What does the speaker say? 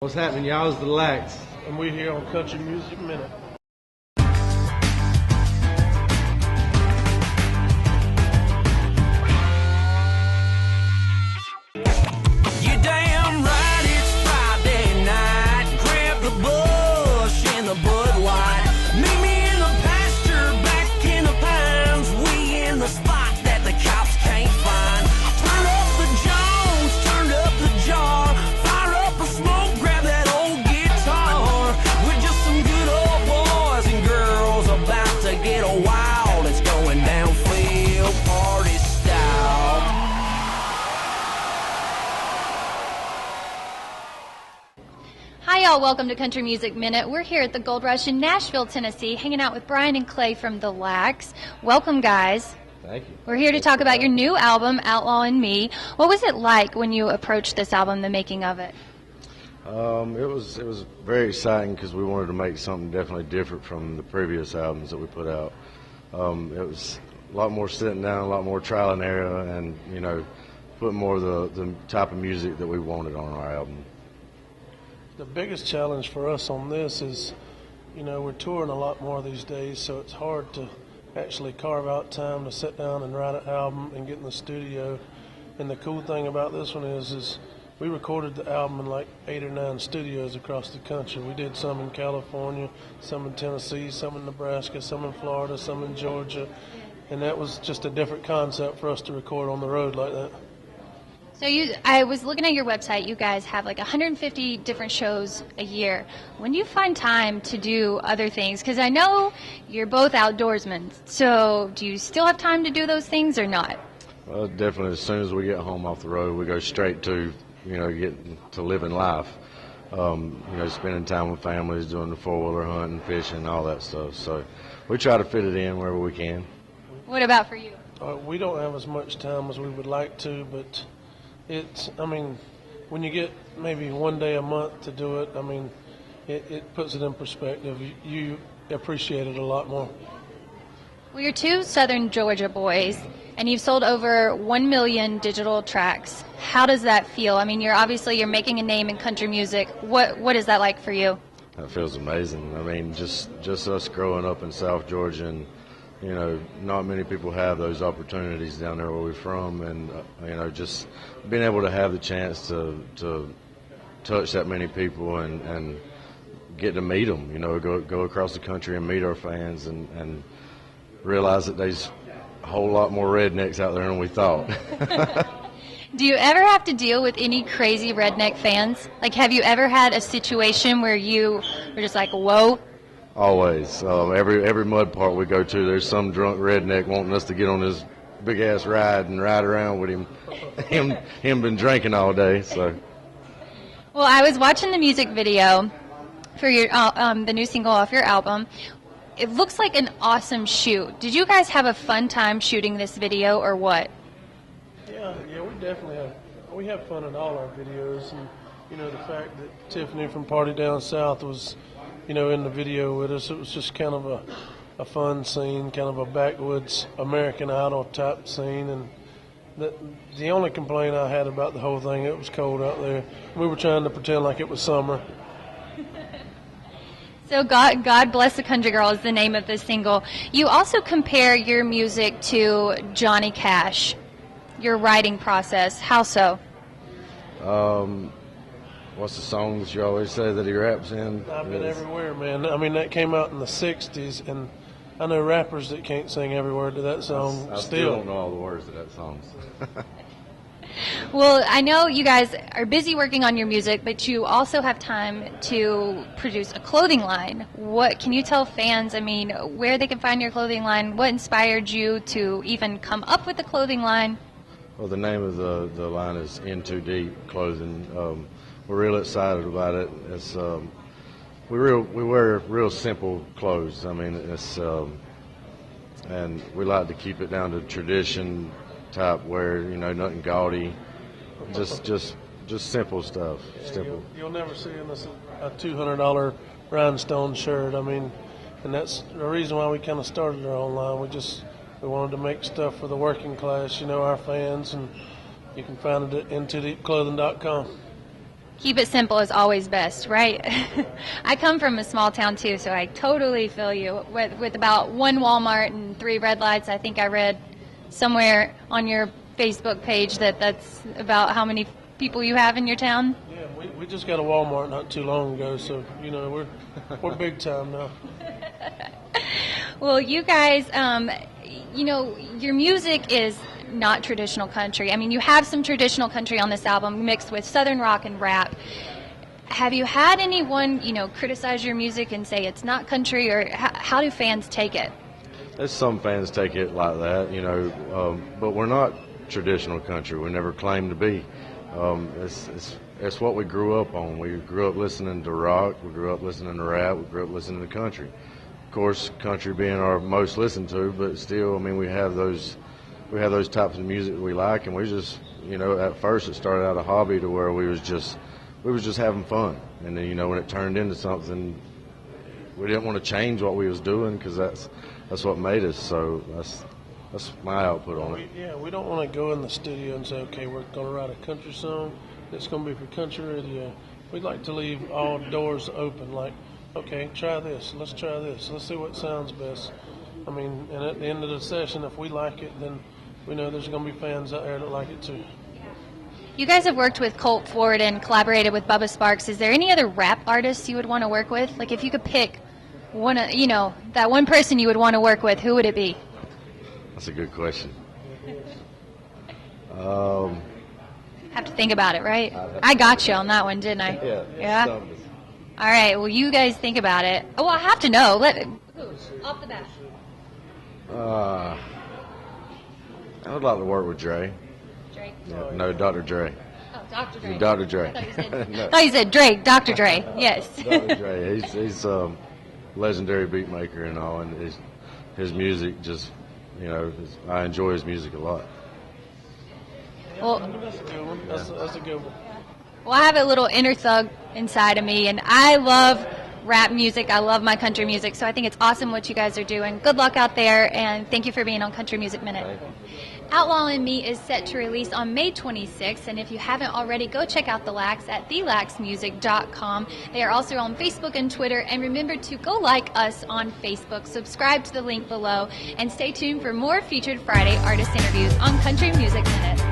What's happening, y'all? It's the Lax. And we're here on Country Music Minute. You're damn right, it's Friday night. Grab the bush and the Bud Light. Meet me in the pasture, back in the pines. We in the spot that the cops can't find. Turn up the Jones, turn up the jar. Fire up a smoke, grab that old guitar. We're just some good old boys and girls about to get a wild. It's going down field party style. Hi, y'all. Welcome to Country Music Minute. We're here at the Gold Rush in Nashville, Tennessee, hanging out with Brian and Clay from The Lax. Welcome, guys. Thank you. We're here to talk about your new album, Outlaw In Me. What was it like when you approached this album, the making of it? It was very exciting because we wanted to make something definitely different from the previous albums that we put out. It was a lot more sitting down, a lot more trial and error, and put more of the type of music that we wanted on our album. The biggest challenge for us on this is, we're touring a lot more these days, so it's hard to actually carve out time to sit down and write an album and get in the studio. And the cool thing about this one is we recorded the album in like 8 or 9 studios across the country. We did some in California, some in Tennessee, some in Nebraska, some in Florida, some in Georgia. And that was just a different concept for us to record on the road like that. So I was looking at your website. You guys have like 150 different shows a year. When do you find time to do other things? Because I know you're both outdoorsmen. So do you still have time to do those things or not? Well, definitely as soon as we get home off the road, we go straight to, getting to living life. Spending time with families, doing the four-wheeler hunting, fishing, all that stuff. So we try to fit it in wherever we can. What about for you? We don't have as much time as we would like to, but when you get maybe one day a month to do it, it puts it in perspective. You appreciate it a lot more. Well, you're two Southern Georgia boys, and you've sold over 1 million digital tracks. How does that feel? You're making a name in country music. What is that like for you? That feels amazing. Just us growing up in South Georgia, and not many people have those opportunities down there where we're from, and just being able to have the chance to touch that many people and get to meet them, go across the country and meet our fans and realize that there's a whole lot more rednecks out there than we thought. Do you ever have to deal with any crazy redneck fans? Like, have you ever had a situation where you were just like, whoa? Always. Every mud park we go to, there's some drunk redneck wanting us to get on his big-ass ride and ride around with him. Him been drinking all day, so. Well, I was watching the music video for your the new single off your album. It looks like an awesome shoot. Did you guys have a fun time shooting this video, or what? Yeah, we definitely have. We have fun in all our videos, and the fact that Tiffany from Party Down South was, in the video with us, it was just kind of a fun scene, kind of a backwoods American Idol type scene. And the only complaint I had about the whole thing, it was cold out there. We were trying to pretend like it was summer. So God Bless the Country Girl is the name of this single. You also compare your music to Johnny Cash, your writing process. How so? What's the songs you always say that he raps in? I've been everywhere, man. That came out in the 60s, and I know rappers that can't sing every word to that song. I still don't know all the words to that song. Well, I know you guys are busy working on your music, but you also have time to produce a clothing line. What can you tell fans, where they can find your clothing line? What inspired you to even come up with the clothing line? Well, the name of the line is In Too Deep Clothing. We're real excited about it. It's we wear real simple clothes. And we like to keep it down to tradition type wear. Nothing gaudy, just simple stuff. Simple. You'll never see in this a $200 rhinestone shirt. And that's the reason why we kind of started our own line. We wanted to make stuff for the working class, our fans, and you can find it at intodeepclothing.com. Keep it simple is always best, right? I come from a small town too, so I totally feel you. With about one Walmart and 3 red lights, I think I read somewhere on your Facebook page that's about how many people you have in your town. Yeah, we just got a Walmart not too long ago, so we're big time now. Well, you guys, your music is not traditional country. I mean, you have some traditional country on this album mixed with southern rock and rap. Have you had anyone, criticize your music and say it's not country, or how do fans take it? There's some fans take it like that, but we're not traditional country. We never claimed to be. It's what we grew up on. We grew up listening to rock. We grew up listening to rap. We grew up listening to country. Of course, country being our most listened to, but still, I mean, we have those types of music that we like, and we just, at first it started out a hobby to where we was just having fun, and then when it turned into something, we didn't want to change what we was doing because that's what made us. So that's my output on it. We don't want to go in the studio and say, okay, we're going to write a country song. It's going to be for country radio. We'd like to leave all doors open, like, okay, try this. Let's try this. Let's see what sounds best. I mean, and at the end of the session, if we like it, then we know there's going to be fans out there that like it too. You guys have worked with Colt Ford and collaborated with Bubba Sparks. Is there any other rap artists you would want to work with? Like, if you could pick one, that one person you would want to work with, who would it be? That's a good question. Have to think about it, right? I got you on that one, didn't I? Yeah. All right. Well, you guys think about it. Oh, well, I have to know. Off the bat. I would like to work with Dre. Drake. Yeah, no, Dr. Dre. Oh, Dr. Dre. Dr. Dre. I thought you said Drake. Dr. Dre. Yes. Dr. Dre. He's a legendary beat maker and all, and his music just, I enjoy his music a lot. Well, That's a good one. That's a good one. Well, I have a little inner thug inside of me, and I love rap music. I love my country music, so I think it's awesome what you guys are doing. Good luck out there, and thank you for being on Country Music Minute. Outlaw In Me is set to release on May 26th, and if you haven't already, go check out The Lax at thelaxmusic.com. They are also on Facebook and Twitter, and remember to go like us on Facebook, subscribe to the link below, and stay tuned for more featured Friday artist interviews on Country Music Minute.